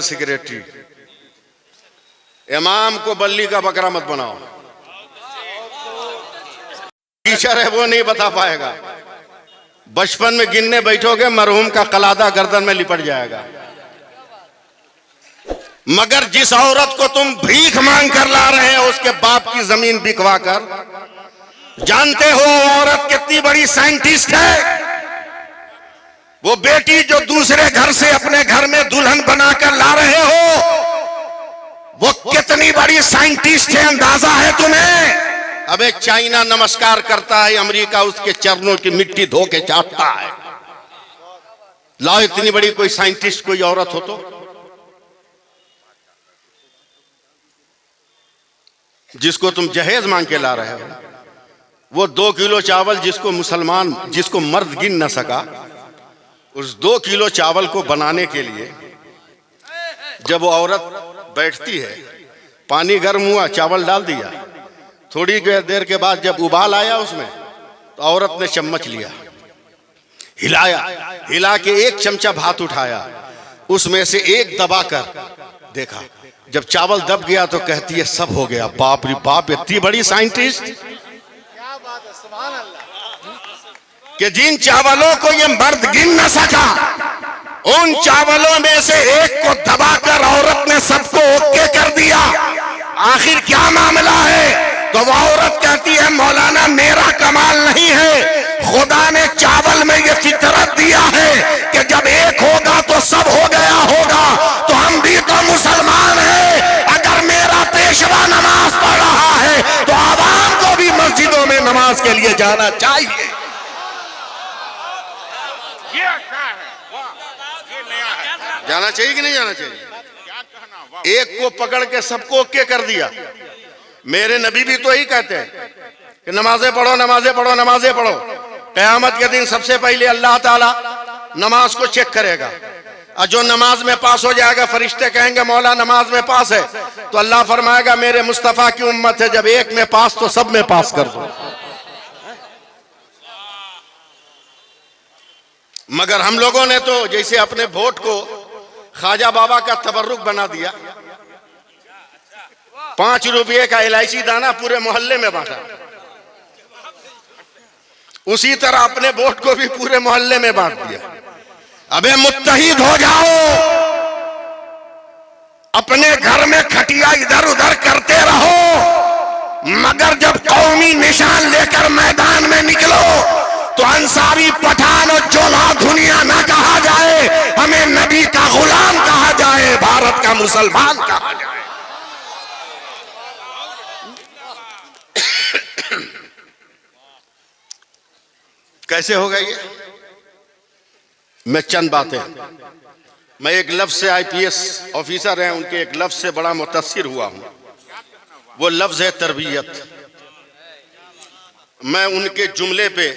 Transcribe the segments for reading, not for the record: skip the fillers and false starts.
सदर सेक्रेटरी, इमाम को बल्ली का बकरा मत बनाओ। टीचर है वो नहीं बता पाएगा। बचपन में गिनने बैठोगे मरहूम का कलादा गर्दन में लिपट जाएगा। मगर जिस औरत को तुम भीख मांग कर ला रहे हो उसके बाप की जमीन बिकवा कर, जानते हो औरत कितनी बड़ी साइंटिस्ट है? वो बेटी जो दूसरे घर से अपने घर में दुल्हन बनाकर ला रहे हो वो कितनी बड़ी साइंटिस्ट है, अंदाजा है तुम्हें? अब एक चाइना नमस्कार करता है, अमेरिका उसके चरणों की मिट्टी धो के चाटता है। लाओ इतनी बड़ी कोई साइंटिस्ट कोई औरत हो तो। जिसको तुम जहेज मांग के ला रहे हो, वो 2 किलो चावल जिसको मर्द गिन न सका, उस 2 किलो चावल को बनाने के लिए जब वो औरत बैठती है, पानी गर्म हुआ, चावल डाल दिया, थोड़ी देर के बाद जब उबाल आया उसमें, तो औरत ने चम्मच लिया, हिलाया, हिला के 1 चमचा भात उठाया, उसमें से 1 दबाकर देखा, जब चावल दब गया तो कहती है सब हो गया। बाप रे बाप, इतनी बड़ी साइंटिस्ट कि जिन चावलों को ये मर्द गिन न सका, उन चावलों में से 1 को दबाकर औरत ने सबको ओके कर दिया। आखिर क्या मामला है? तो वो औरत कहती है मौलाना मेरा कमाल नहीं है, खुदा ने चावल में ये फितरत दिया है कि जब 1 होगा तो सब हो गया होगा। तो हम भी तो मुसलमान हैं, अगर मेरा पेशवा नमाज पढ़ रहा है तो आवाम को भी मस्जिदों में नमाज के लिए जाना चाहिए। जाना चाहिए कि नहीं जाना चाहिए? 1 को पकड़ के सबको ओके कर दिया। मेरे नबी भी तो यही कहते हैं कि नमाजें पढ़ो, नमाजें पढ़ो, नमाजें पढ़ो। क़यामत के दिन सबसे पहले अल्लाह ताला नमाज को चेक करेगा, और जो नमाज में पास हो जाएगा फरिश्ते कहेंगे मौला नमाज में पास है, तो अल्लाह फरमाएगा मेरे मुस्तफा की उम्मत है, जब 1 में पास तो सब में पास कर दो। मगर हम लोगों ने तो जैसे अपने वोट को ख्वाजा बाबा का तबर्रुक बना दिया, 5 रुपये का इलायची दाना पूरे मोहल्ले में बांटा। उसी तरह अपने वोट को भी पूरे मोहल्ले में बांट दिया। अबे मुत्तहिद हो जाओ, अपने घर में खटिया इधर उधर करते रहो, मगर जब कौमी निशान लेकर मैदान में निकलो तो अंसारी, पठान और जोला दुनिया ना कहा जाए, हमें नबी का गुलाम कहा जाए, भारत का मुसलमान कहा जाए। कैसे होगा ये? मैं चंद बातें, मैं एक लफ्ज से IPS ऑफिसर हैं, उनके एक लफ्ज से बड़ा मुतासिर हुआ हूं, वो लफ्ज है तरबियत। मैं उनके जुमले पे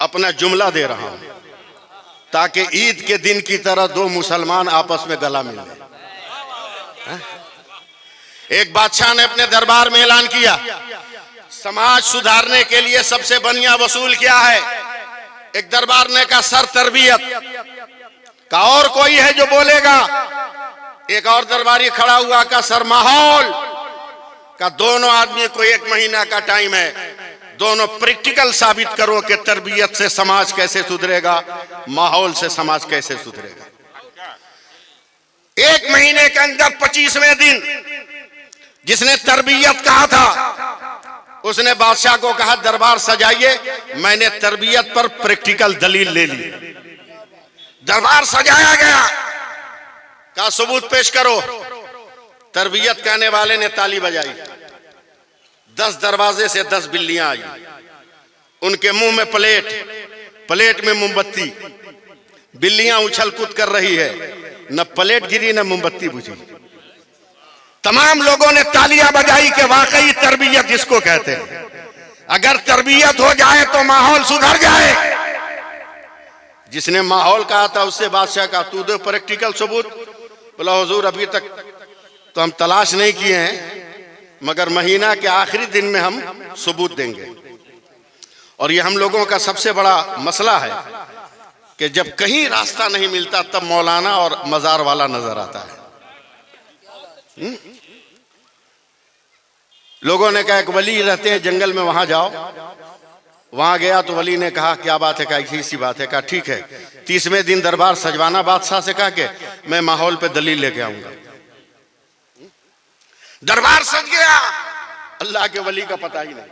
अपना जुमला दे रहा हूं ताकि ईद के दिन की तरह 2 मुसलमान आपस में गला मिल लें। एक बादशाह ने अपने दरबार में ऐलान किया समाज सुधारने के लिए सबसे बढ़िया वसूल क्या है? एक दरबार ने कहा सर तरबियत का। और कोई है जो बोलेगा? एक और दरबारी खड़ा हुआ का सर माहौल का। दोनों आदमी को 1 महीना का टाइम है, दोनों प्रैक्टिकल साबित करो कि तरबियत से समाज कैसे सुधरेगा, माहौल से समाज कैसे सुधरेगा। 1 महीने के अंदर 25वें दिन जिसने तरबियत कहा था उसने बादशाह को कहा दरबार सजाइए, मैंने तरबियत पर प्रैक्टिकल दलील ले ली। दरबार सजाया गया, कहा सबूत पेश करो। तरबियत कहने वाले ने ताली बजाई, 10 दरवाजे से 10 बिल्लियां आई, उनके मुंह में प्लेट, प्लेट में मोमबत्ती, बिल्लियां उछल कूद कर रही है, न प्लेट गिरी न मोमबत्ती बुझी। तमाम लोगों ने तालियां बजाई कि वाकई तरबियत जिसको कहते हैं, अगर तरबियत हो जाए तो माहौल सुधर जाए। जिसने माहौल कहा था उससे बादशाह का तू दे प्रैक्टिकल सबूत। बोला हुजूर अभी तक तो हम तलाश नहीं किए हैं, मगर महीना के आखिरी दिन में हम सबूत देंगे। और ये हम लोगों का सबसे बड़ा मसला है कि जब कहीं रास्ता नहीं मिलता तब मौलाना और मजार वाला नजर आता है। लोगों ने कहा एक वली रहते हैं जंगल में, वहां जाओ। वहां गया तो वली ने कहा क्या बात है? कहा ऐसी सी बात है। कहा ठीक है, 30वें दिन दरबार सजवाना बादशाह से, कहा के मैं माहौल पे दलील लेके आऊंगा। दरबार सज गया, अल्लाह के वली का पता ही नहीं।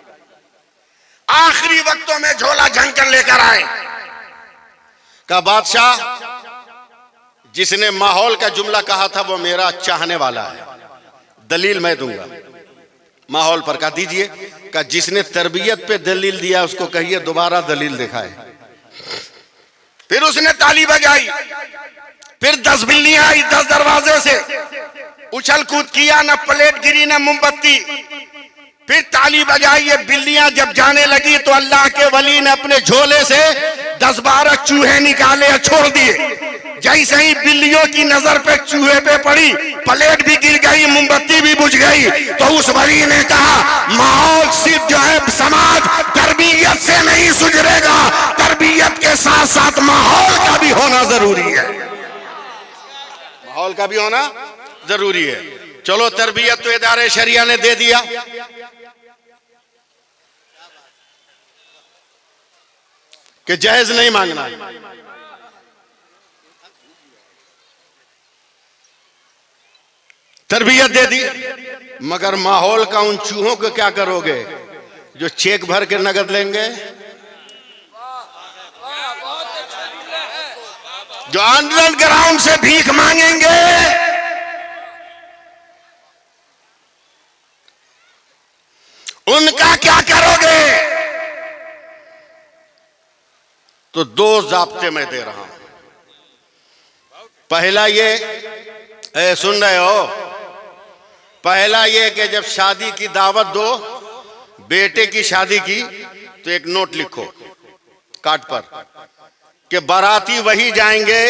आखिरी वक्तों में झोला झंकर लेकर आए। का बादशाह जिसने माहौल का जुमला कहा था वो मेरा चाहने वाला है, दलील मैं दूंगा। माहौल पर कहा दीजिए। का जिसने तरबियत पे दलील दिया उसको कहिए दोबारा दलील दिखाए। फिर उसने ताली बजाई, फिर 10 बिल्लियां आई 10 दरवाजे से, उछल कूद किया, न प्लेट गिरी न मोमबत्ती। फिर ताली बजाई, ये बिल्लियां जब जाने लगी तो अल्लाह के वली ने अपने झोले से 10-12 चूहे निकाले और छोड़ दिए। जैसे ही बिल्लियों की नजर पे चूहे पे पड़ी, प्लेट भी गिर गई, मोमबत्ती भी बुझ गई, तो उस वली ने कहा माहौल सिर्फ जो है समाज तरबियत से नहीं सुधरेगा, तरबियत के साथ साथ माहौल का भी होना जरूरी है। माहौल का भी होना जरूरी है। चलो तरबियत तो इदारे शरिया ने दे दिया, कि जायज नहीं मांगना। तरबियत दे दी, मगर माहौल का उन चूहों को क्या करोगे जो चेक भर के नगद लेंगे, जो अंडरग्राउंड से भीख मांगेंगे, उनका क्या करोगे? तो 2 ज़ाब्ते मैं दे रहा हूं। पहला ये, सुन रहे हो? पहला ये कि जब शादी की दावत दो, बेटे की शादी की, तो एक नोट लिखो कार्ड पर कि बाराती वही जाएंगे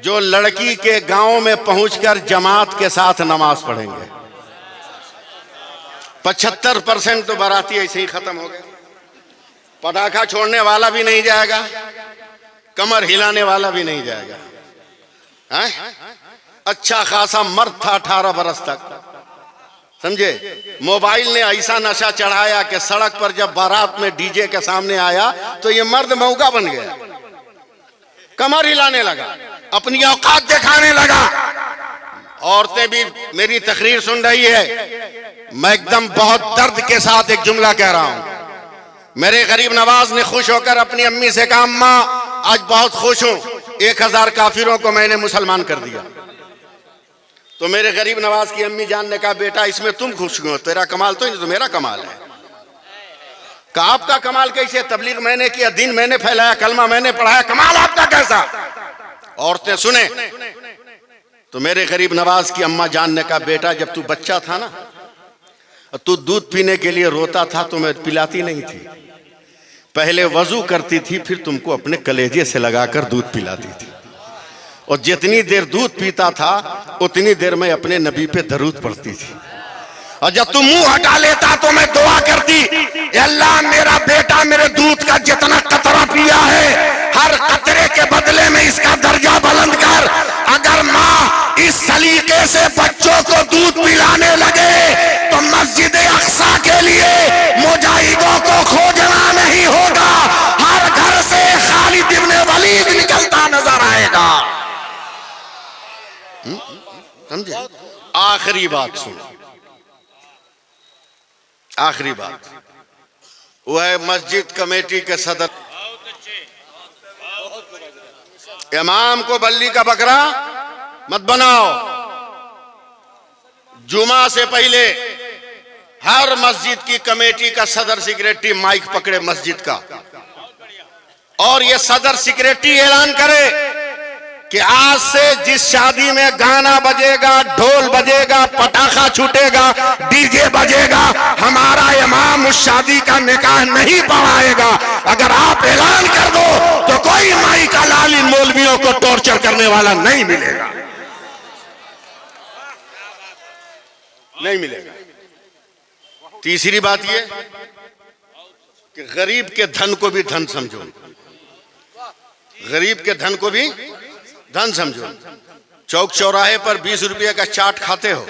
जो लड़की के गांव में पहुंचकर जमात के साथ नमाज पढ़ेंगे। 75% तो बाराती ऐसे ही खत्म हो गए। पटाखा छोड़ने वाला भी नहीं जाएगा, कमर हिलाने वाला भी नहीं जाएगा। है? अच्छा खासा मर्द था 18 बरस तक, समझे? मोबाइल ने ऐसा नशा चढ़ाया कि सड़क पर जब बारात में डीजे के सामने आया तो ये मर्द मौका बन गया, कमर हिलाने लगा, अपनी औकात दिखाने लगा। औरतें भी मेरी तकरीर सुन रही है, मैं एकदम बहुत दर्द के साथ एक जुमला कह रहा हूं। मेरे गरीब नवाज ने खुश होकर अपनी अम्मी से कहा अम्मा आज बहुत खुश हूं, 1000 काफिरों को मैंने मुसलमान कर दिया। तो मेरे गरीब नवाज की अम्मी जान ने कहा बेटा इसमें तुम खुश हो, तेरा कमाल तो नहीं, तो मेरा कमाल है। कहा आपका कमाल कैसे? तबलीग मैंने किया, दिन मैंने फैलाया, कलमा मैंने पढ़ाया, कमाल आपका कैसा? औरतें सुने। तो मेरे गरीब नवाज की अम्मा जान ने कहा बेटा जब तू बच्चा था ना, तू दूध पीने के लिए रोता था तो मैं पिलाती नहीं थी, पहले वजू करती थी फिर तुमको अपने कलेजे से लगाकर दूध पिलाती थी, और जितनी देर दूध पीता था उतनी देर में अपने नबी पे दरूद पढ़ती थी, और जब तुम मुंह हटा लेता तो मैं दुआ करती अल्लाह मेरा बेटा मेरे दूध का जितना कतरा पिया है हर कतरे के बदले में इसका दर्जा बुलंद कर। अगर माँ इस सलीके से बच्चों को दूध पिलाने लगे तो मस्जिद अक्सा के लिए मुजाहिदों को खोजना नहीं होगा, हर घर से खालिद इब्न वलीद निकलता नजर आएगा। समझे? आखिरी बात सुन, आखिरी बात, वो है मस्जिद कमेटी के सदर, इमाम को बल्ली का बकरा मत बनाओ। जुमा से पहले हर मस्जिद की कमेटी का सदर सेक्रेटरी माइक पकड़े मस्जिद का, और ये सदर सेक्रेटरी ऐलान करे कि आज से जिस शादी में गाना बजेगा, ढोल बजेगा, पटाखा छूटेगा, डीजे बजेगा, हमारा इमाम उस शादी का निकाह नहीं पढ़ाएगा। अगर आप ऐलान कर दो तो कोई माई का लाल इन मौलवियों को टॉर्चर करने वाला नहीं मिलेगा, नहीं मिलेगा। तीसरी बात यह कि गरीब के धन को भी धन समझो। गरीब के धन को भी धन समझो। चौक चौराहे पर 20 रुपये का चाट खाते हो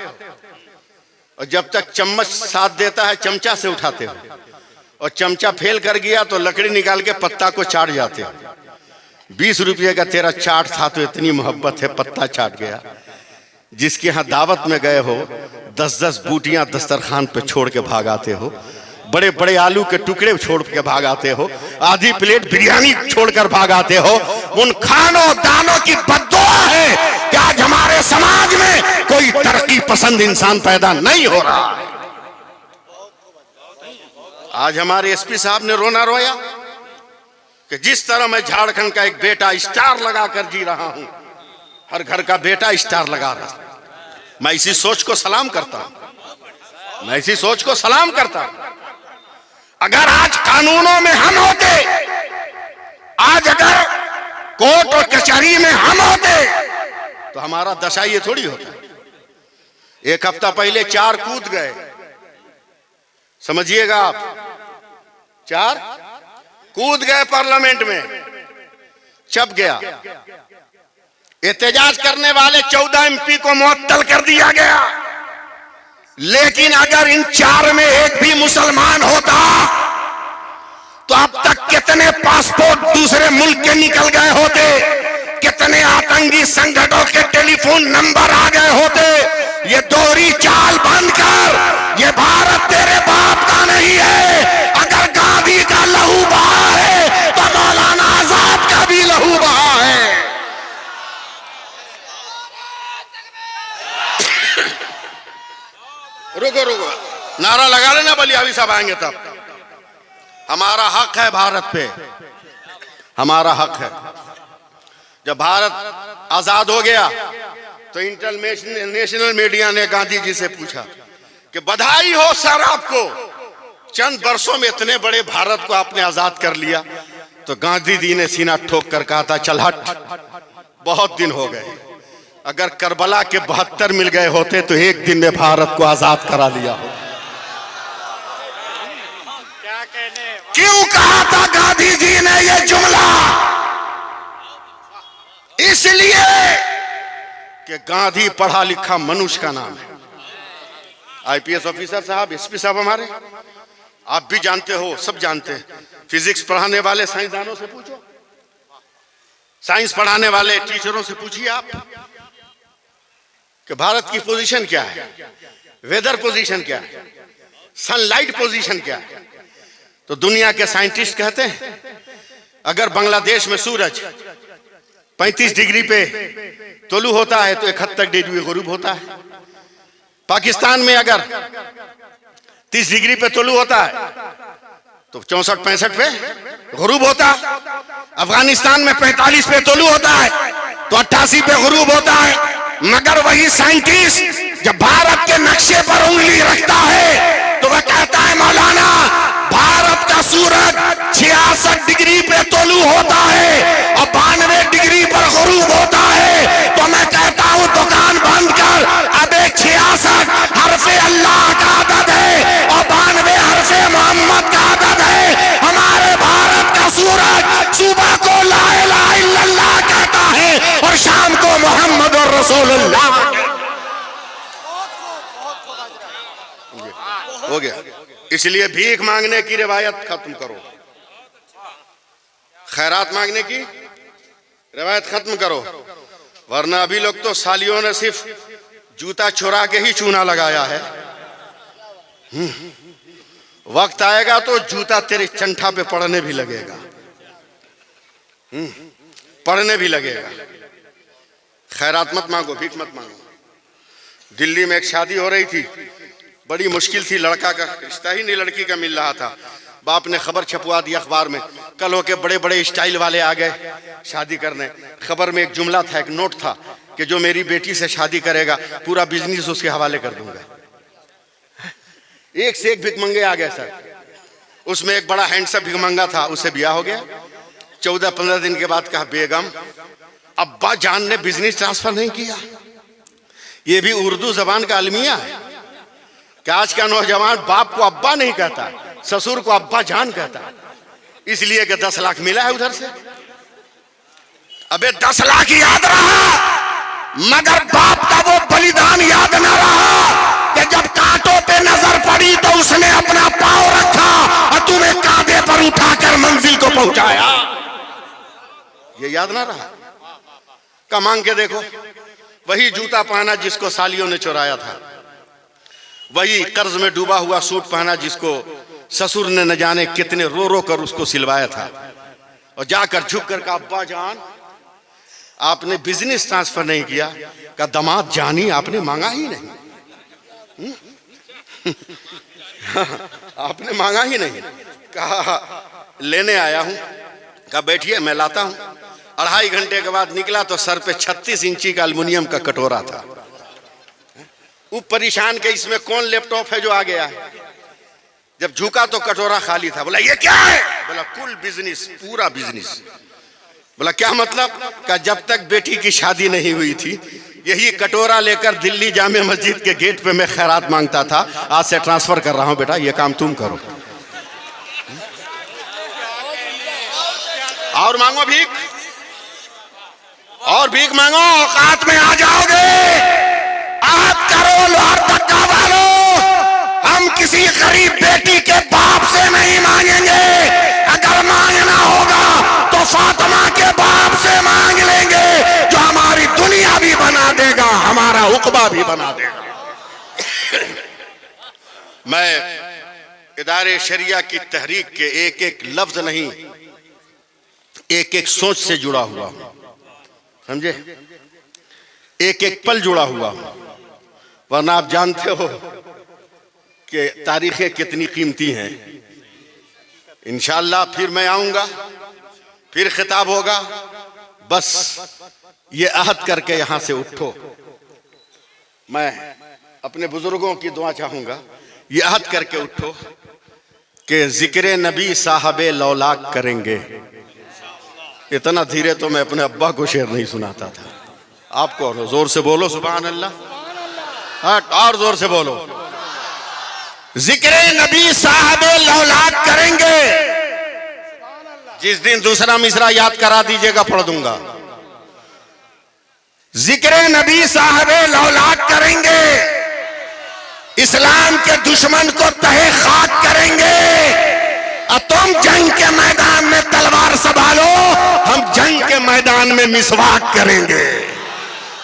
और जब तक चम्मच साथ देता है चमचा से उठाते हो, और चमचा फेल कर गया तो लकड़ी निकाल के पत्ता को चाट जाते हो। 20 रुपये का तेरा चाट था तो इतनी मोहब्बत है, पत्ता चाट गया। जिसके यहाँ दावत में गए हो 10-10 बूटियां दस्तरखान पे छोड़ के भाग आते हो, बड़े बड़े आलू के टुकड़े छोड़ के भाग आते हो, आधी प्लेट बिरयानी छोड़कर भाग आते हो। उन खानों दानों की बद्दुआ है कि आज हमारे समाज में कोई तरक्की पसंद इंसान पैदा नहीं हो रहा है। आज हमारे एसपी साहब ने रोना रोया कि जिस तरह मैं झारखंड का एक बेटा स्टार लगा कर जी रहा हूं, हर घर का बेटा स्टार लगा रहा। मैं इसी सोच को सलाम करता हूं, मैं इसी सोच को सलाम करता हूं। अगर आज कानूनों में हम होते, आज अगर कोर्ट और कचहरी में हम होते तो हमारा दशा ये थोड़ी होता। एक हफ्ता पहले 4 कूद गए, समझिएगा आप, 4 कूद गए पार्लियामेंट में, चप गया। एहतजाज करने वाले 14 एमपी को मुअत्तल कर दिया गया। लेकिन अगर इन 4 में एक भी मुसलमान होता तो अब तक कितने पासपोर्ट दूसरे मुल्क के निकल गए होते, कितने आतंकी संगठनों के टेलीफोन नंबर आ गए होते। ये दोहरी चाल बंद कर, ये भारत तेरे बाप का नहीं है। अगर गांधी का लहू बहा है तो मौलाना आजाद का भी लहू बहा है। रुको रुको, नारा लगा लेना, बलियावी साहब आएंगे तब। हमारा हक है भारत पे, हमारा हक है। जब भारत आजाद हो गया तो इंटरनेशनल मीडिया ने गांधी जी से पूछा कि बधाई हो सर आपको, चंद वर्षों में इतने बड़े भारत को आपने आजाद कर लिया। तो गांधी जी ने सीना ठोक कर कहा था, चल हट, बहुत दिन हो गए। अगर करबला के 72 मिल गए होते तो एक दिन में भारत को आजाद करा लिया हो। क्यों कहा था गांधी जी ने यह जुमला? इसलिए कि गांधी पढ़ा लिखा मनुष्य का नाम है। आईपीएस ऑफिसर साहब, एसपी साहब हमारे, आप भी जानते हो, सब जानते हैं। फिजिक्स पढ़ाने वाले साइंसदानों से पूछो, साइंस पढ़ाने वाले टीचरों से पूछिए आप कि भारत की पोजीशन क्या है, वेदर पोजीशन क्या है, सनलाइट पोजीशन क्या है। तो दुनिया के साइंटिस्ट कहते हैं अगर बांग्लादेश में सूरज 35 डिग्री पे तुलू होता है तो 71 डिग्री गुरूब होता है। पाकिस्तान में अगर 30 डिग्री पे तुलू होता है तो 64-65 पे गुरूब होता है। अफगानिस्तान में 45 पे तुलू होता है तो 88 पे गुरूब होता है। मगर वही साइंटिस्ट जब भारत के नक्शे पर उंगली रखता है तो वह कहता है मौलाना भारत का सूरज 66 डिग्री पे तुलू होता है और 92 डिग्री पर गुरूब होता है। तो मैं कहता हूं दुकान बंद कर, अब 66 हरफे अल्लाह का अदद है और 92 हरफे मोहम्मद का अदद है। हमारे भारत का सूरज सुबह को ला इलाहा इल्लल्लाह कहता है और शाम को मोहम्मद और रसूलुल्लाह। हो गया। इसलिए भीख मांगने की रिवायत खत्म करो, खैरात मांगने की रिवायत खत्म करो, वरना अभी लोग तो सालियों ने सिर्फ जूता चुरा के ही चूना लगाया है। वक्त आएगा तो जूता तेरे चंठा पे पड़ने भी लगेगा, पड़ने भी लगेगा। खैरात मत मांगो, भीख मत मांगो। दिल्ली में एक शादी हो रही थी, बड़ी मुश्किल थी, लड़का का रिश्ता ही नहीं लड़की का मिल रहा था। बाप ने खबर छपवा दी अखबार में, कल होके बड़े बड़े स्टाइल वाले आ गए शादी करने। खबर में एक जुमला था, एक नोट था कि जो मेरी बेटी से शादी करेगा पूरा बिजनेस उसके हवाले कर दूंगा। एक से एक भिखमंगे आ गए सर। उसमें एक बड़ा हैंडसम भिखमंगा था, उससे ब्याह हो गया। 14-15 दिन के बाद कहा बेगम अब्बा जान ने बिजनेस ट्रांसफर नहीं किया। ये भी उर्दू जबान का अलमिया है कि आज का नौजवान बाप को अब्बा नहीं कहता, ससुर को अब्बा जान कहता, इसलिए कि 10 लाख मिला है उधर से। अबे 10 लाख याद रहा, मगर बाप का वो बलिदान याद ना रहा कि जब कांटों पे नजर पड़ी तो उसने अपना पांव रखा और तुम्हें कांधे पर उठाकर मंजिल को पहुंचाया। ये याद ना रहा। का मांग के देखो, वही जूता पहना जिसको सालियों ने चुराया था, वही कर्ज में डूबा हुआ सूट पहना जिसको ससुर ने न जाने कितने रो रो कर उसको सिलवाया था, और जाकर झुक कर कहा अब्बा जान आपने बिजनेस ट्रांसफर नहीं किया, का दामाद जानी आपने मांगा ही नहीं। आपने मांगा ही नहीं। कहा लेने आया हूं। कहा बैठिए मैं लाता हूं। 2.5 घंटे के बाद निकला तो सर पे 36 इंची का एल्युमिनियम का कटोरा था। वो परेशान के इसमें कौन लैपटॉप है जो आ गया है। जब झुका तो कटोरा खाली था। बोला ये क्या है? बोला कुल बिजनेस, पूरा बिजनेस। बोला क्या मतलब? का जब तक बेटी की शादी नहीं हुई थी यही कटोरा लेकर दिल्ली जामे मस्जिद के गेट पे मैं खैरात मांगता था। आज से ट्रांसफर कर रहा हूं बेटा, ये काम तुम करो। और मांगो भीख, और भीख मांगो, औकात में आ जाओगे। आप करो लोहार धक्का वालो, हम किसी गरीब बेटी के बाप से नहीं मांगेंगे। अगर मांगना होगा तो फातिमा के बाप से मांग लेंगे, जो हमारी दुनिया भी बना देगा, हमारा उकबा भी बना देगा। मैं इदारे शरिया की तहरीक के एक एक लफ्ज नहीं, एक एक सोच से जुड़ा हुआ हूं, समझे? एक एक पल जुड़ा हुआ हूं। वरना आप जानते हो कि तारीखें कितनी कीमती हैं। इंशाअल्लाह फिर मैं आऊंगा, फिर खिताब होगा। बस ये अहद करके यहां से उठो। मैं अपने बुजुर्गों की दुआ चाहूंगा, ये अहद करके उठो कि जिक्र नबी साहबे लौलाक करेंगे। इतना धीरे तो मैं अपने अब्बा को शेर नहीं सुनाता था। आपको जोर से बोलो सुभान अल्लाह, और जोर से बोलो। जिक्र नबी साहबे लौलाक करेंगे। जिस दिन दूसरा मिसरा याद करा दीजिएगा, पढ़ दूंगा। जिक्र नबी साहबे लौलाक करेंगे, इस्लाम के दुश्मन को तहे खाक करेंगे। और तुम जंग के मैदान में तलवार संभालो, हम जंग के मैदान में मिसवाक करेंगे।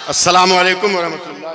अस्सलामु अलैकुम व रहमतुल्लाह।